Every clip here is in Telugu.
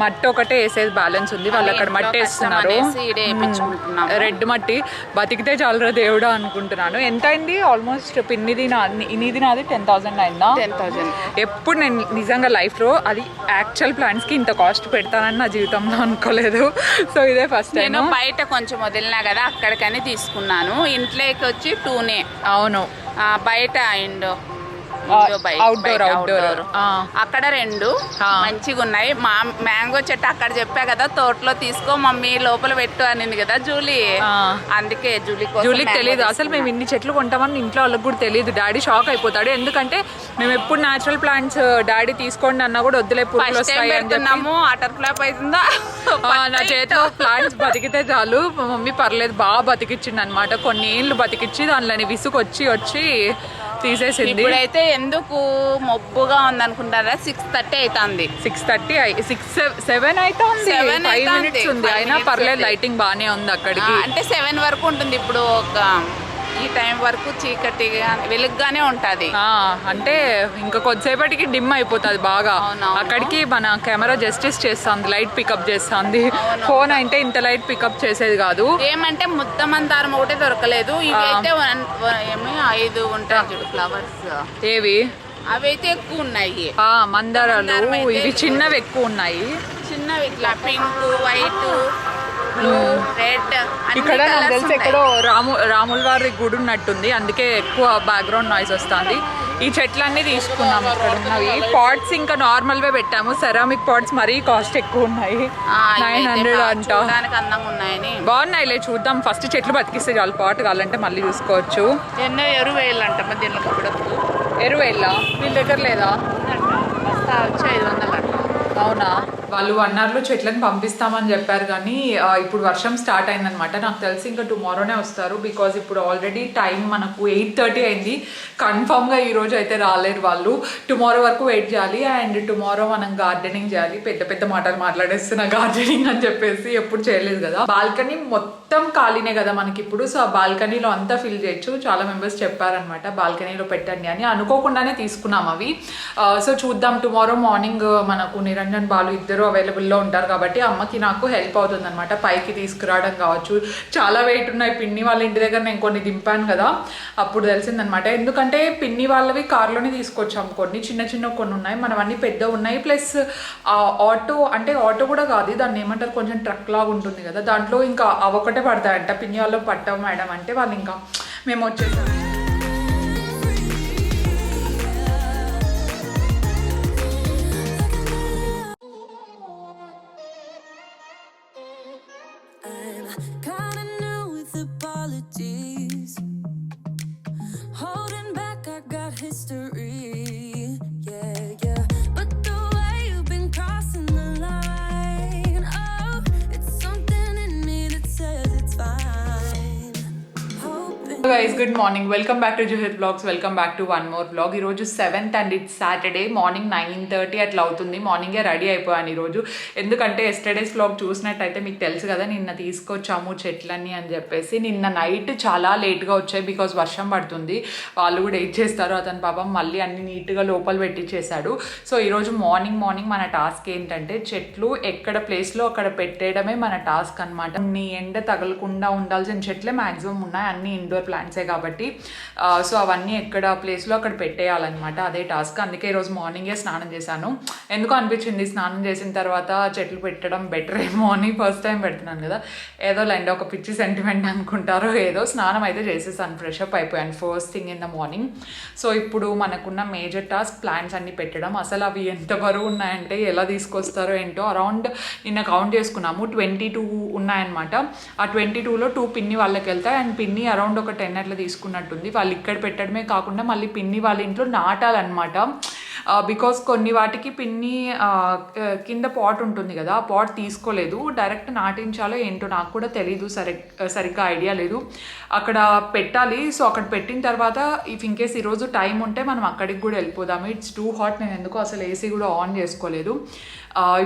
మట్టి ఒకటే వేసేది బ్యాలెన్స్ ఉంది. వాళ్ళు అక్కడ మట్టి వేస్తున్నారు, రెడ్ మట్టి. బతికితే చాలరా దేవుడా అనుకుంటున్నాను. ఎంత అయింది ఆల్మోస్ట్? పిన్నిది నాది 10,000 అయిందా? 10,000. ఎప్పుడు నేను నిజంగా లైఫ్లో అది యాక్చువల్ ప్లాంట్స్కి ఇంత కాస్ట్ పెడతానని నా జీవితంలో అనుకోలేదు. సో ఇదే ఫస్ట్ టైం. నేను బయట కొంచెం వదిలినా కదా అక్కడికని తీసుకున్నాను. ఇంట్లోకి వచ్చి 2నే. అవును, బయట అవుట్డోర్ అక్కడ 2 మంచిగా ఉన్నాయి. మా మ్యాంగో చెట్టు అక్కడ చెప్పా కదా తోటలో తీసుకో మమ్మీ లోపల పెట్టు అనింది కదా జూలీ. అందుకే జూలీకి తెలియదు అసలు మేము ఇన్ని చెట్లు కొంటామని. ఇంట్లో వాళ్ళకి కూడా తెలియదు. డాడీ షాక్ అయిపోతాడు. ఎందుకంటే మేము ఎప్పుడు న్యాచురల్ ప్లాంట్స్ డాడీ తీసుకోండి అన్నా కూడా వద్దులే పురుగులు వస్తాయి అని చెప్పి వాటర్ ఫ్లాప్ అవుతుందా నా చేతిలో ప్లాంట్స్ బతికితే చాలు. మా మమ్మీ పర్లేదు బాగా బతికిచ్చింది అనమాట. కొన్ని ఏళ్ళు బతికిచ్చి దానిలోని విసుగు వచ్చి తీసేసింది. ఇప్పుడైతే ఎందుకు మొబ్బుగా ఉంది అనుకుంటారా? 6:30 అవుతుంది. 6:30 7 అవుతుంది. 5 minutes ఉంది. అయినా పర్లేదు, లైటింగ్ బాగానే ఉంది అక్కడికి. అంటే 7 వరకు ఉంటుంది. ఇప్పుడు ఈ టైం వరకు చీకటిగా వెలుగుగానే ఉంటది. అంటే ఇంకా కొద్దిసేపటికి డిమ్ అయిపోతుంది బాగా. అక్కడికి మన కెమెరా జస్టిస్ చేస్తుంది, లైట్ పికప్ చేస్తుంది. ఫోన్ అయితే ఇంత లైట్ పికప్ చేసేది కాదు. ఏమంటే ముద్దమంతారం ఒకటే దొరకలేదు. ఇవి అయితే 5 ఉంటాయి చూడు ఫ్లవర్స్. ఏవి? అవి అయితే ఎక్కువ ఉన్నాయి. మందారాలు ఇవి చిన్నవి ఎక్కువ ఉన్నాయి. చిన్నవి ఇట్లా పింక్, వైట్, రెడ్. ఇక్కడ నాకు తెలిసి ఎక్కడో రాముల వారి గుడి ఉన్నట్టుంది, అందుకే ఎక్కువ బ్యాక్గ్రౌండ్ నాయిస్ వస్తుంది. ఈ చెట్లన్నీ తీసుకున్నాము. ఇక్కడ ఉన్నవి పాట్స్ ఇంకా నార్మల్ వే పెట్టాము. సెరామిక్ పాట్స్ మరీ కాస్ట్ ఎక్కువ ఉన్నాయి. 900 అంట. బాగున్నాయిలే, చూద్దాం. ఫస్ట్ చెట్లు బతికిస్తే చాలు. పాట్ కావాలంటే మళ్ళీ చూసుకోవచ్చు. ఎన్నో ఎరువు వేయాలంట దీనికి. ఎరువు వేయాలా? వీళ్ళ దగ్గర లేదా? వచ్చి 500 అంట. అవునా? వాళ్ళు 1 అవర్లో చెట్లను పంపిస్తామని చెప్పారు, కానీ ఇప్పుడు వర్షం స్టార్ట్ అయిందనమాట. నాకు తెలిసి ఇంకా టుమారోనే వస్తారు. బికాజ్ ఇప్పుడు ఆల్రెడీ టైం మనకు 8:30 అయింది. కన్ఫామ్గా ఈరోజు అయితే రాలేరు వాళ్ళు. టుమారో వరకు వెయిట్ చేయాలి. అండ్ టుమారో మనం గార్డెనింగ్ చేయాలి. పెద్ద పెద్ద మాటలు మాట్లాడేస్తున్నా గార్డెనింగ్ అని చెప్పేసి. ఎప్పుడు చేయలేదు కదా. బాల్కనీ మొత్తం ఖాళీనే కదా మనకి ఇప్పుడు. సో ఆ బాల్కనీలో అంతా ఫిల్ చేయొచ్చు. చాలా మెంబర్స్ చెప్పారనమాట బాల్కనీలో పెట్టండి అని. అనుకోకుండానే తీసుకున్నాం అవి. సో చూద్దాం. టుమారో మార్నింగ్ మనకు నిరంజన్ బాలు ఇద్దరు అవైలబుల్లో ఉంటారు కాబట్టి అమ్మకి నాకు హెల్ప్ అవుతుంది అనమాట. పైకి తీసుకురావడం కావచ్చు. చాలా వెయిట్ ఉన్నాయి. పిన్ని వాళ్ళ ఇంటి దగ్గర నేను కొన్ని దింపాను కదా, అప్పుడు తెలిసిందనమాట. ఎందుకంటే పిన్ని వాళ్ళవి కార్లోనే తీసుకొచ్చాము. కొన్ని చిన్న కొన్ని ఉన్నాయి, మనవన్నీ పెద్ద ఉన్నాయి. ప్లస్ ఆటో, అంటే ఆటో కూడా కాదు, దాన్ని ఏమంటారు, కొంచెం ట్రక్ లాగా ఉంటుంది కదా, దాంట్లో ఇంకా అవొకటే పడతాయంట. పిన్ని వాళ్ళు పట్టాం మేడం అంటే వాళ్ళు ఇంకా మేము వచ్చేసాం. Guys, good morning. Welcome back to Juhit Vlogs. Welcome back to one more vlog. ఈరోజు 7th and it's Saturday. Morning 9:30 అట్లా అవుతుంది. మార్నింగే రెడీ అయిపోయాను ఈరోజు. ఎందుకంటే ఎస్టర్డేస్ వ్లాగ్ చూసినట్టయితే మీకు తెలుసు కదా, నిన్న తీసుకొచ్చాము చెట్లన్నీ అని చెప్పేసి. నిన్న నైట్ చాలా లేట్గా వచ్చాయి బికాజ్ వర్షం పడుతుంది. వాళ్ళు కూడా ఇచ్చేస్తారు. అతను పాపం మళ్ళీ అన్ని నీట్గా లోపల పెట్టించేశాడు. సో ఈరోజు మార్నింగ్ మన టాస్క్ ఏంటంటే చెట్లు ఎక్కడ ప్లేస్లో అక్కడ పెట్టేయడమే మన టాస్క్ అనమాట. నీ ఎండ తగలకుండా ఉండాల్సిన చెట్లే మ్యాక్సిమం ఉన్నాయి, అన్ని ఇండోర్ ప్లాంట్సే కాబట్టి. సో అవన్నీ ఎక్కడ ప్లేస్లో అక్కడ పెట్టేయాలన్నమాట, అదే టాస్క్. అందుకే ఈరోజు మార్నింగే స్నానం చేశాను. ఎందుకు అనిపించింది స్నానం చేసిన తర్వాత చెట్లు పెట్టడం బెటర్ ఏమో అని. ఫస్ట్ టైం పెడుతున్నాను కదా, ఏదో లేండి ఒక పిచ్చి సెంటిమెంట్ అనుకుంటారో ఏదో. స్నానం అయితే చేసేసాను, ఫ్రెష్ అప్ అయిపోయాను first thing in the morning. So ఇప్పుడు మనకున్న మేజర్ టాస్క్ ప్లాంట్స్ అన్ని పెట్టడం. అసలు అవి ఎంత బరువు ఉన్నాయంటే ఎలా తీసుకొస్తారో ఏంటో. అరౌండ్ నిన్న కౌంట్ చేసుకున్నాము 22 ఉన్నాయన్నమాట. ఆ 22లో 2 పిన్ని వాళ్ళకి వెళ్తాయి అండ్ పిన్ని అరౌండ్ ఒక 10 అట్లా తీసుకున్నట్టుంది. వాళ్ళు ఇక్కడ పెట్టడమే కాకుండా మళ్ళీ పిన్ని వాళ్ళ ఇంట్లో నాటాలన్నమాట. బికాస్ కొన్ని వాటికి పిన్ని కింద పాట్ ఉంటుంది కదా, ఆ పాట్ తీసుకోలేదు. డైరెక్ట్ నాటించాలో ఏంటో నాకు కూడా తెలీదు, సరిగ్గా ఐడియా లేదు. అక్కడ పెట్టాలి. సో అక్కడ పెట్టిన తర్వాత ఇఫ్ ఇన్ కేస్ ఈరోజు టైం ఉంటే మనం అక్కడికి కూడా వెళ్ళిపోదాము. It's too hot. నేను ఎందుకో అసలు ఏసీ కూడా ఆన్ చేసుకోలేదు.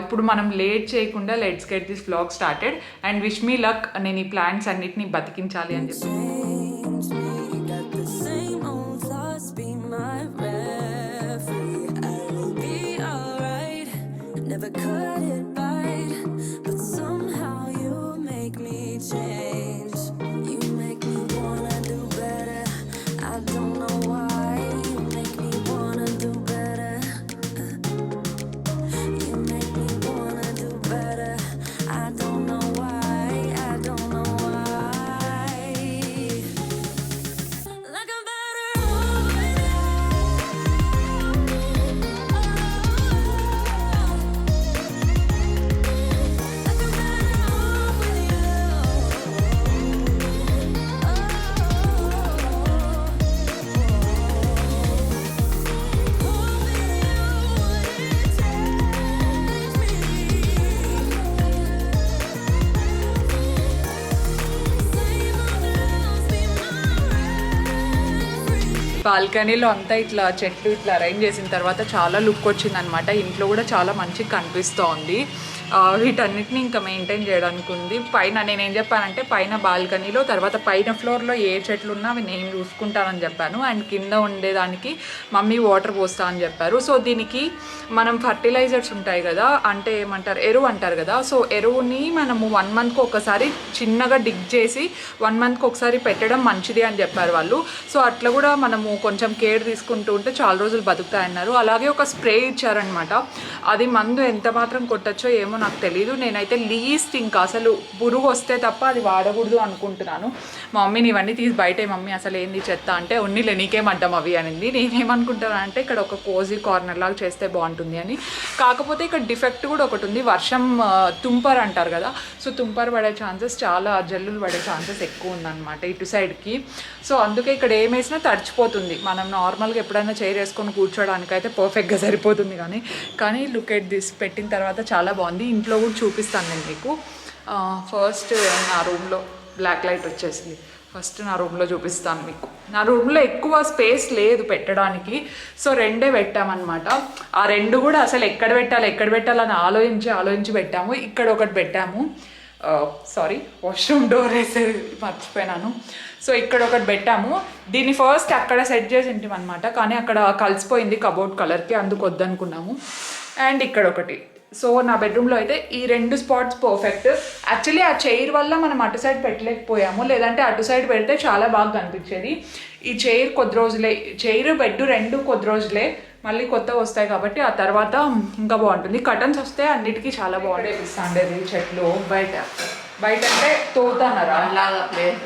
ఇప్పుడు మనం లేట్ చేయకుండా let's get this vlog started and wish me luck. నేను ఈ ప్లాంట్స్ అన్నిటిని బతికించాలి అని చెప్పి. Never cut it by బాల్కనీలో అంతా ఇట్లా చెట్లు ఇట్లా అరేంజ్ చేసిన తర్వాత చాలా లుక్ వచ్చిందనమాట. ఇంట్లో కూడా చాలా మంచిగా కనిపిస్తోంది. వీటన్నిటిని ఇంకా మెయింటైన్ చేయడానికి ఉంది. పైన నేనేం చెప్పానంటే పైన బాల్కనీలో తర్వాత పైన ఫ్లోర్లో ఏ చెట్లు ఉన్నా అవి నేను చూసుకుంటానని చెప్పాను. అండ్ కింద ఉండేదానికి మమ్మీ వాటర్ పోస్తా అని చెప్పారు. సో దీనికి మనం ఫర్టిలైజర్స్ ఉంటాయి కదా, అంటే ఏమంటారు, ఎరువు అంటారు కదా. సో ఎరువుని మనము 1 monthకి ఒకసారి చిన్నగా డిగ్ చేసి 1 monthకి ఒకసారి పెట్టడం మంచిది అని చెప్పారు వాళ్ళు. సో అట్లా కూడా మనము కొంచెం కేర్ తీసుకుంటూ ఉంటే చాలా రోజులు బతుకుతాయన్నారు. అలాగే ఒక స్ప్రే ఇచ్చారనమాట. అది మందు ఎంత మాత్రం కొట్టచ్చో ఏమో నాకు తెలియదు. నేనైతే లీస్ట్ ఇంకా అసలు పురుగు వస్తే తప్ప అది వాడకూడదు అనుకుంటున్నాను. మా మమ్మీని ఇవన్నీ తీసి బయటే మమ్మీ అసలు ఏంది చెత్త అంటే ఉన్నిలే నీకేమంటాం అవి అనింది. నేనేమనుకుంటాను అంటే ఇక్కడ ఒక కోజీ కార్నర్ లాగా చేస్తే బాగుంటుంది అని. కాకపోతే ఇక్కడ డిఫెక్ట్ కూడా ఒకటి ఉంది. వర్షం తుంపర్ అంటారు కదా, సో తుంపర్ పడే ఛాన్సెస్, చాలా జల్లులు పడే ఛాన్సెస్ ఎక్కువ ఉందన్నమాట ఇటు సైడ్కి. సో అందుకే ఇక్కడ ఏం వేసినా తడిచిపోతుంది. మనం నార్మల్గా ఎప్పుడైనా చైర్ వేసుకొని కూర్చోడానికైతే పర్ఫెక్ట్గా సరిపోతుంది. కానీ లుక్ ఎట్ దిస్ పెట్టిన తర్వాత చాలా బాగుంది. ఇంట్లో కూడా చూపిస్తాను నేను మీకు. ఫస్ట్ నా రూమ్లో బ్లాక్ లైట్ వచ్చేసింది. ఫస్ట్ నా రూమ్లో చూపిస్తాను మీకు. నా రూమ్లో ఎక్కువ స్పేస్ లేదు పెట్టడానికి, సో 2 పెట్టామన్నమాట. ఆ 2 కూడా అసలు ఎక్కడ పెట్టాలని ఆలోచించి పెట్టాము. ఇక్కడ ఒకటి పెట్టాము. సారీ, వాష్రూమ్ డోర్ వేసేది మర్చిపోయినాను. సో ఇక్కడ ఒకటి పెట్టాము. దీన్ని ఫస్ట్ అక్కడ సెట్ చేసి ఉంటామన్నమాట, కానీ అక్కడ కలిసిపోయింది కబోర్డ్ కలర్కి, అందుకు వద్దనుకున్నాము. అండ్ ఇక్కడ ఒకటి. సో నా బెడ్రూమ్లో అయితే ఈ 2 స్పాట్స్ పర్ఫెక్ట్. యాక్చువల్లీ ఆ చైర్ వల్ల మనం అటు సైడ్ పెట్టలేకపోయాము, లేదంటే అటు సైడ్ పెడితే చాలా బాగా కనిపించేది. ఈ చైర్ కొద్ది రోజులే, చైర్ బెడ్ 2 కొద్ది రోజులే, మళ్ళీ కొత్తగా వస్తాయి కాబట్టి ఆ తర్వాత ఇంకా బాగుంటుంది. కటన్స్ వస్తే అన్నిటికీ చాలా బాగుండేది. చెట్లు బయట అంటే తోతన్నారా అలాగా ప్లేస్?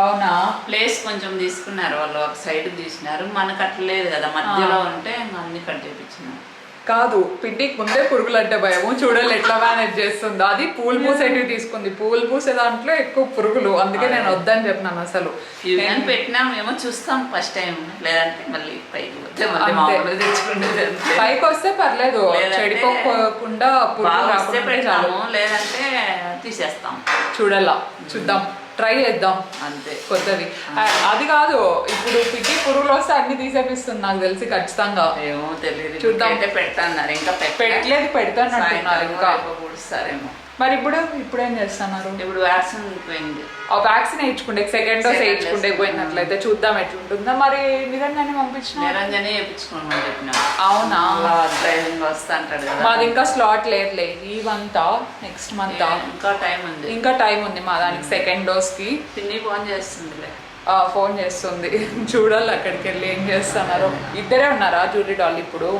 అవునా, ప్లేస్ కొంచెం తీసుకున్నారు వాళ్ళు, ఒక సైడ్ తీసినారు. మనకు అట్లా లేదు కదా, మధ్యలో ఉంటే అన్ని కట్ చేయించినారు. కాదు, పిండికి ముందే పురుగులు అంటే భయము. చూడాలి ఎట్లా మేనేజ్ చేస్తుందో. అది పూలు పూసేటివి తీసుకుంది. పూలు పూసే దాంట్లో ఎక్కువ పురుగులు, అందుకే నేను వద్దని చెప్పినాను. అసలు పెట్టినాం ఏమో, చూస్తాం ఫస్ట్ టైం, లేదంటే మళ్ళీ పైకి పైకి వస్తే పర్లేదు, చెడిపోకుండా పురుగులు రాకుండా చాలు, లేదంటే తీసేస్తాం. చూద్దాం, ట్రై చేద్దాం అంతే. కొత్తది అది కాదు. ఇప్పుడు పికి పురుగులు వస్తే అన్ని తీసేపిస్తుంది నాకు తెలిసి ఖచ్చితంగా. ఏమో తెలియదు, చూద్దాం. పెడతాన్నారు, ఇంకా పెట్టలేదు, పెడతానంటున్నారు ఇంకా. పుడుస్తారేమో మరి ఇప్పుడేం చేస్తున్నారు? ఇప్పుడు వ్యాక్సిన్ పోయింది. ఆ వ్యాక్సిన్ వేయించుకుంటే, సెకండ్ డోస్ వేయించుకుంటే పోయినట్లయితే చూద్దాం ఎట్లుంటుందా. మరి నిరంజని పంపించిన నిరంజనే వేయించుకోమని చెప్పిన. అవునా, డ్రైవింగ్ వస్తా అంటాడు కదా. మాది ఇంకా స్లాట్ లేదులే, ఈ మంత్ నెక్స్ట్ మంత్ ఇంకా టైం ఉంది మా దానికి సెకండ్ డోస్ కి. పిన్ని ఫోన్ చేస్తుందిలే. ఫోన్ చేస్తుంది, చూడాలి అక్కడికి వెళ్ళి ఏం చేస్తున్నారు. ఇద్దరే ఉన్నారా జూలీ డాల్ ఇప్పుడు?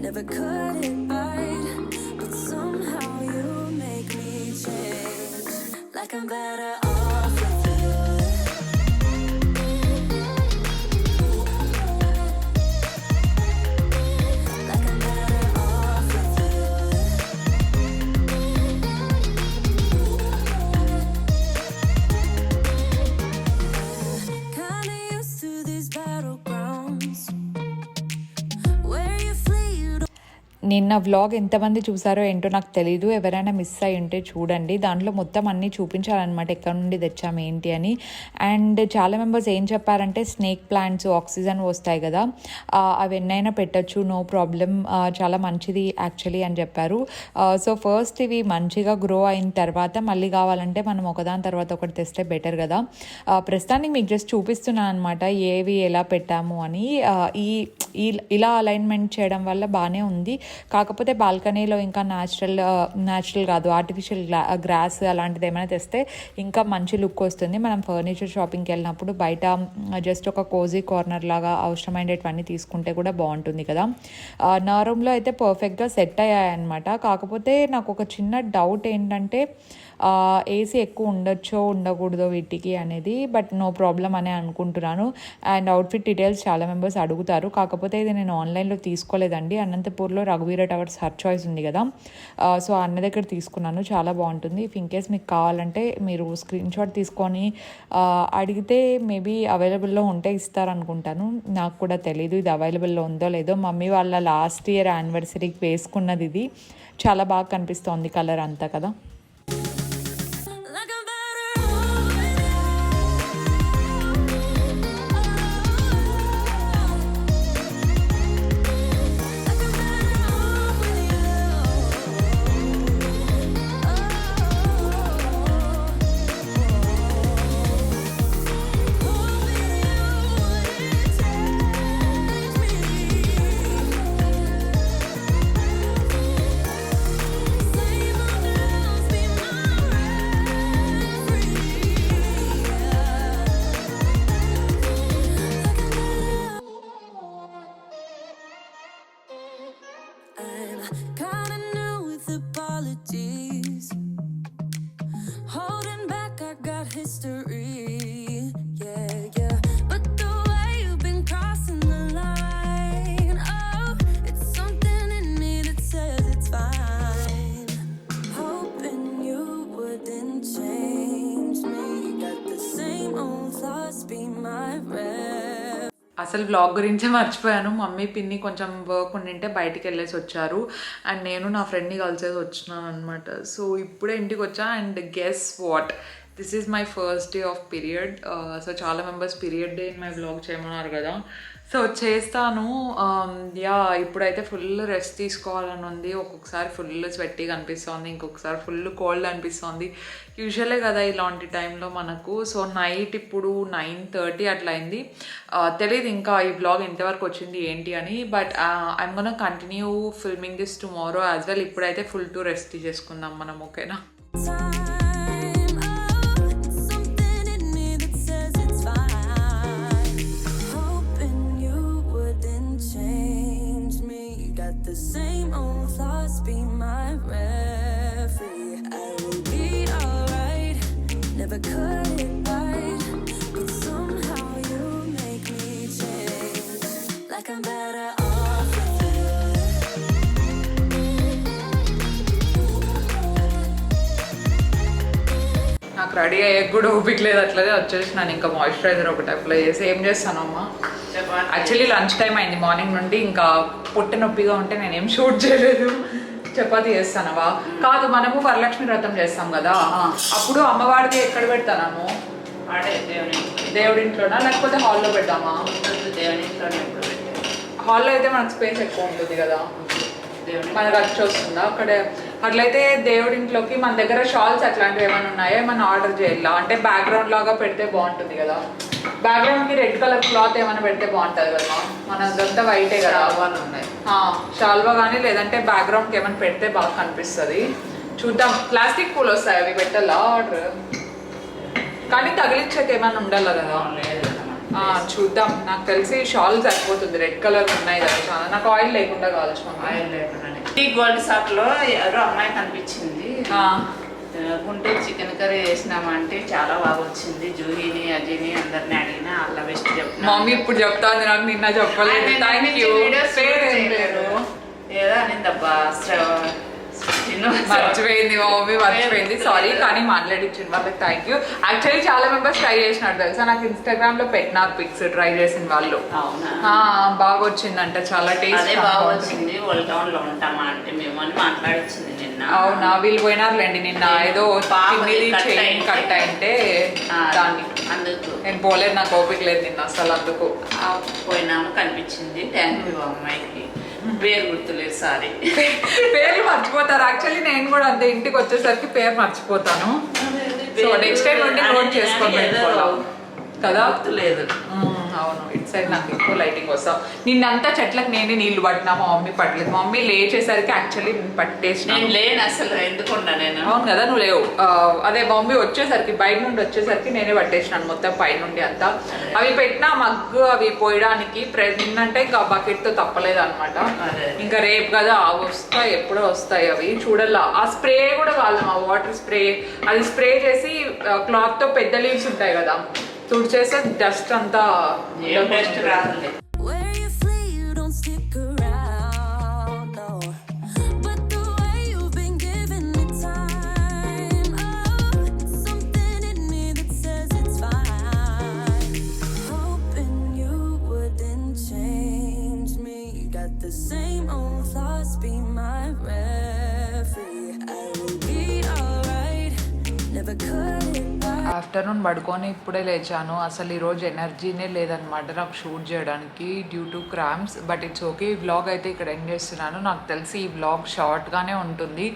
Never could it bite, but somehow you make me change. Like I'm better off with you. Like I'm better off with you. Kinda used to these battlegrounds. నిన్న వ్లాగ్ ఎంతమంది చూసారో ఏంటో నాకు తెలీదు. ఎవరైనా మిస్ అయ్యి ఉంటే చూడండి. దాంట్లో మొత్తం అన్నీ చూపించాలన్నమాట, ఎక్కడ నుండి తెచ్చాము ఏంటి అని. అండ్ చాలా మెంబర్స్ ఏం చెప్పారంటే స్నేక్ ప్లాంట్స్ ఆక్సిజన్ వస్తాయి కదా, అవి ఎన్నైనా పెట్టచ్చు, నో ప్రాబ్లం, చాలా మంచిది యాక్చువల్లీ అని చెప్పారు. సో ఫస్ట్ ఇవి మంచిగా గ్రో అయిన తర్వాత మళ్ళీ కావాలంటే మనం ఒకదాని తర్వాత ఒకటి తెస్తే బెటర్ కదా. ప్రస్తుతానికి మీకు జస్ట్ చూపిస్తున్నాను అనమాట ఏవి ఎలా పెట్టాము అని. ఇలా అలైన్మెంట్ చేయడం వల్ల బాగానే ఉంది. కాకపోతే బాల్కనీలో ఇంకా న్యాచురల్ కాదు, ఆర్టిఫిషియల్ గ్రాస్ అలాంటిది ఏమైనా తెస్తే ఇంకా మంచి లుక్ వస్తుంది. మనం ఫర్నిచర్ షాపింగ్కి వెళ్ళినప్పుడు బయట జస్ట్ ఒక కోజీ కార్నర్ లాగా అవసరమైనటువన్నీ తీసుకుంటే కూడా బాగుంటుంది కదా. నా రూమ్లో అయితే పర్ఫెక్ట్గా సెట్ అయ్యాయన్నమాట. కాకపోతే నాకు ఒక చిన్న డౌట్ ఏంటంటే ఏసీ ఎక్కువ ఉండొచ్చో ఉండకూడదో వీటికి అనేది, బట్ నో ప్రాబ్లం అనే అనుకుంటున్నాను. అండ్ అవుట్ఫిట్ డీటెయిల్స్ చాలా మెంబర్స్ అడుగుతారు, కాకపోతే ఇది నేను ఆన్లైన్లో తీసుకోలేదండి. అనంతపూర్లో రఘువీర టవర్స్ హర్ చాయిస్ ఉంది కదా, సో అన్న దగ్గర తీసుకున్నాను. చాలా బాగుంటుంది. ఇఫ్ ఇన్ కేస్ మీకు కావాలంటే మీరు స్క్రీన్ షాట్ తీసుకొని అడిగితే మేబీ అవైలబుల్లో ఉంటే ఇస్తారనుకుంటాను. నాకు కూడా తెలీదు ఇది అవైలబుల్లో ఉందో లేదో. మమ్మీ వాళ్ళ లాస్ట్ ఇయర్ యానివర్సరీకి వేసుకున్నది ఇది. చాలా బాగా కనిపిస్తోంది కలర్ అంతా కదా. Like I'm better off with you. Like I'm better off with you. I'm kinda new with apologies. Holding back, I got history. Yeah, yeah. But the way you've been crossing the line, oh, it's something in me that says it's fine. Hoping you wouldn't change me. Got the same old thoughts, be my rep. అసలు వ్లాగ్ గురించే మర్చిపోయాను. మమ్మీ పిన్ని కొంచెం వర్క్ ఉండింటే బయటికి వెళ్ళేసి వచ్చారు, అండ్ నేను నా ఫ్రెండ్ని కలిసేసి వచ్చినాను అనమాట. సో ఇప్పుడే ఇంటికి వచ్చా. And guess what, this is my first day of period. So చాలా members period day in my vlog చేయమన్నారు కదా, సో చేస్తాను. యా, ఇప్పుడైతే ఫుల్ రెస్ట్ తీసుకోవాలని ఉంది. ఒక్కొక్కసారి ఫుల్ స్వెట్టీగా అనిపిస్తుంది, ఇంకొకసారి ఫుల్ కోల్డ్ అనిపిస్తుంది. యూజువలే కదా ఇలాంటి టైంలో మనకు. సో నైట్ ఇప్పుడు 9:30 అట్లా అయింది. తెలియదు ఇంకా ఈ బ్లాగ్ ఎంతవరకు వచ్చింది ఏంటి అని, but I'm gonna continue filming this tomorrow as well. ఇప్పుడైతే ఫుల్ టు రెస్ట్ తీసేసుకుందాం మనం, ఓకేనా? Time, oh, it's something in me that says it's fine. Hoping you wouldn't change me. Got the same old thoughts, be my referee. I will be alright, never cut it right, but somehow you make me change. Like I'm better off with you. నాకు రెడీ అయ్యే కూడా ఓపిక లేదు, అట్లనే వచ్చేసినాను. ఇంకా మాయిశ్చరైజర్ ఒకటి అప్లై చేసి ఏం చేస్తానమ్మా. యాక్చువల్లీ లంచ్ టైం అయింది మార్నింగ్ నుండి, ఇంకా పొట్ట నొప్పిగా ఉంటే నేనేం షూట్ చేయలేదు. చపాతి చేస్తానవా? కాదు, మనము వరలక్ష్మి వ్రతం చేస్తాం కదా, అప్పుడు అమ్మవారిది ఎక్కడ పెడతాను? దేవుడింట్లోనా లేకపోతే హాల్లో పెడతామా? హాల్లో అయితే మనకు స్పేస్ ఎక్కువ ఉంటుంది కదా, మనకు వచ్చి వస్తుందా అక్కడ. అట్లయితే దేవుడింట్లోకి మన దగ్గర షాల్స్ అట్లాంటివి ఏమైనా ఉన్నాయో ఏమైనా ఆర్డర్ చేయాలా? అంటే బ్యాక్గ్రౌండ్ లాగా పెడితే బాగుంటుంది కదా. బ్యాక్గ్రౌండ్కి రెడ్ కలర్ క్లాత్ ఏమైనా పెడితే బాగుంటుంది కదా. మనదంతా వైటే కదా. షాల్వా కానీ లేదంటే బ్యాక్గ్రౌండ్కి ఏమైనా పెడితే బాగా కనిపిస్తుంది. చూద్దాం. ప్లాస్టిక్ పూలు వస్తాయి, అవి పెట్టాలా ఆర్డర్? కానీ తగిలించాక ఏమైనా ఉండాలి కదా. చూద్దాం. నాకు తెలిసి షాల్ సరిపోతుంది, రెడ్ కలర్ ఉన్నాయి కదా చాలా. నాకు ఆయిల్ లేకుండా కావచ్చు. ఆయిల్ లేకుండా గోల్డ్ షాప్ లో ఎవరో అమ్మాయి కనిపించింది. గుంటూరు చికెన్ కర్రీ చేసినామంటే చాలా బాగా వచ్చింది. జూహీని అజీని అందరిని అడిగినా అలా బెస్ట్ చెప్తున్నా. మమ్మీ ఇప్పుడు చెప్తాంది, నాకు నిన్న చెప్పలేదు. ఏదో అనిందబ్బా, మర్చిపోయింది మా మమ్మీ, మర్చిపోయింది. సారీ. కానీ మాట్లాడిచ్చింది వాళ్ళకి థ్యాంక్ యూ. యాక్చువల్లీ చాలా మెంబర్స్ ట్రై చేసినట్టు తెలుసా, నాకు ఇన్స్టాగ్రామ్ లో పెట్టినారు పిక్స్ ట్రై చేసిన వాళ్ళు. బాగా వచ్చిందంట, చాలా టేస్ట్ బాగా వచ్చింది. ఓల్డ్ టౌన్ లో ఉంటామా అంటే మేము అని మాట్లాడిచ్చింది నిన్న. అవునా? వీళ్ళు పోయినారులేండి నిన్న, ఏదో చైన్ కట్ అయింటే దాన్ని. అందుకు నేను పోలేదు, నాకు ఓపిక లేదు నిన్న అసలు. అందుకు పోయినాము, కనిపించింది. థ్యాంక్ యూ అమ్మాయికి. పేరు గుర్తులేదు, సారీ. పేర్లు మర్చిపోతారు. యాక్చువల్లీ నేను కూడా అంతే, ఇంటికి వచ్చేసరికి పేరు మర్చిపోతాను. సో నెక్స్ట్ టైం నుండి నోట్ చేసుకోవాలి కదా. లేదు. అవును, ఇట్స్ సైడ్ నాకు ఎక్కువ లైటింగ్ వస్తావు. నిన్నంతా చెట్లకు నేనే నీళ్లు పట్టినా, మా మమ్మీ పట్టలేదు. మా మమ్మీ లేచేసరికి యాక్చువల్లీ నేను పట్టేసిన. నేను లేను అసలు, ఎందుకున్నా నేను. అవును కదా, నువ్వు లేవు. అదే మా మమ్మీ వచ్చేసరికి బయట నుండి వచ్చేసరికి నేనే పట్టేసినాను మొత్తం పైనుండి అంతా. అవి పెట్టిన మగ్గు అవి పోయడానికి నిన్నంటే ఇంకా బకెట్తో తప్పలేదు అనమాట. ఇంకా రేపు కదా వస్తాయి, ఎప్పుడో వస్తాయి అవి చూడాల. ఆ స్ప్రే కూడా కాదు, మా వాటర్ స్ప్రే, అది స్ప్రే చేసి క్లాత్ తో పెద్ద లీవ్స్ ఉంటాయి కదా తుడిచేస్తే డస్ట్ అంతా డస్ట్ రాదులే. Where you flee, you don't stick around, no. But the way you've been giving me time, oh, it's something in me that says it's fine. Hoping you wouldn't change me. Got the same old flaws, be my referee. I will be alright, never cut it by. Afternoon పడుకొని ఇప్పుడే లేచాను. అసలు ఈరోజు ఎనర్జీనే లేదనమాట నాకు షూట్ చేయడానికి due to cramps. But it's okay. ఈ వ్లాగ్ అయితే ఇక్కడ ఎండ్ చేస్తున్నాను. నాకు తెలిసి ఈ వ్లాగ్ షార్ట్గానే ఉంటుంది.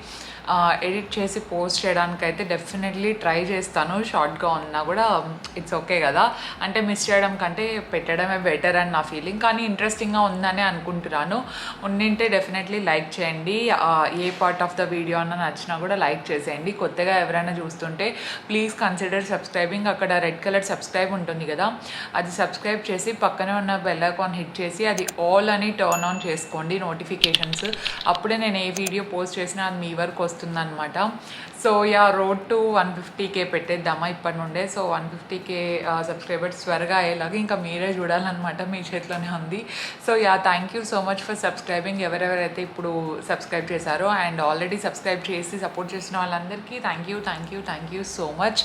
ఎడిట్ చేసి పోస్ట్ చేయడానికి అయితే డెఫినెట్లీ ట్రై చేస్తాను. షార్ట్గా ఉన్నా కూడా ఇట్స్ ఓకే కదా, అంటే మిస్ చేయడం కంటే పెట్టడమే బెటర్ అని నా ఫీలింగ్. కానీ ఇంట్రెస్టింగ్గా ఉందని అనుకుంటున్నాను. ఉండింటే డెఫినెట్లీ లైక్ చేయండి. ఏ పార్ట్ ఆఫ్ ద వీడియో అన్న నచ్చినా కూడా లైక్ చేసేయండి. కొత్తగా ఎవరైనా చూస్తుంటే ప్లీజ్ కన్సిడర్ సబ్స్క్రైబింగ్. అక్కడ రెడ్ కలర్ సబ్స్క్రైబ్ ఉంటుంది కదా, అది సబ్స్క్రైబ్ చేసి పక్కనే ఉన్న బెల్ ఐకాన్ హిట్ చేసి అది ఆల్ అని టర్న్ ఆన్ చేసుకోండి నోటిఫికేషన్స్. అప్పుడే నేను ఏ వీడియో పోస్ట్ చేసినా అది మీ వరకు వస్తుందన్నమాట. So yeah, road to 150K పెట్టేద్దామా ఇప్పటి నుండే. సో 150K సబ్స్క్రైబర్స్ త్వరగా అయ్యేలాగా ఇంకా మీరే చూడాలన్నమాట, మీ చేతిలోనే ఉంది. So yeah, thank you so much for subscribing. ఎవరెవరైతే ఇప్పుడు సబ్స్క్రైబ్ చేశారో అండ్ ఆల్రెడీ సబ్స్క్రైబ్ చేసి సపోర్ట్ చేసిన వాళ్ళందరికీ thank you so much.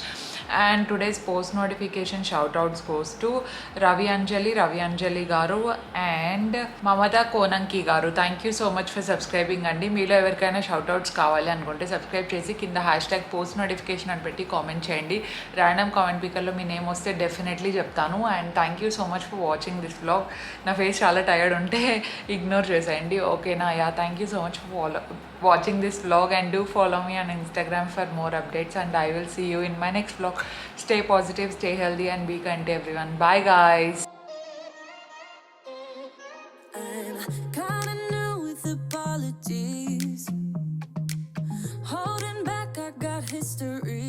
And today's post notification shout outs goes to Ravi Anjali garu and Mamata Konanki garu. Thank you so much for subscribing అండి. మీలో ఎవరికైనా షౌట్ అవుట్స్ కావాలి అనుకుంటే సబ్స్క్రైబ్ చేసి కింద #పోస్ట్ నోటిఫికేషన్ అని పెట్టి కామెంట్ చేయండి. ర్యాండమ్ కామెంట్ పికర్లో మీ నేమ్ వస్తే డెఫినెట్లీ చెప్తాను. And thank you so much for watching this vlog. నా ఫేస్ చాలా టైర్డ్ ఉంటే ఇగ్నోర్ చేసేయండి, ఓకేనా? Yeah, thank you so much for watching this vlog and do follow me on Instagram for more updates, and I will see you in my next vlog. Stay positive, stay healthy and be kind to everyone. Bye guys. I'm kinda new with apologies. Holding back, I got history.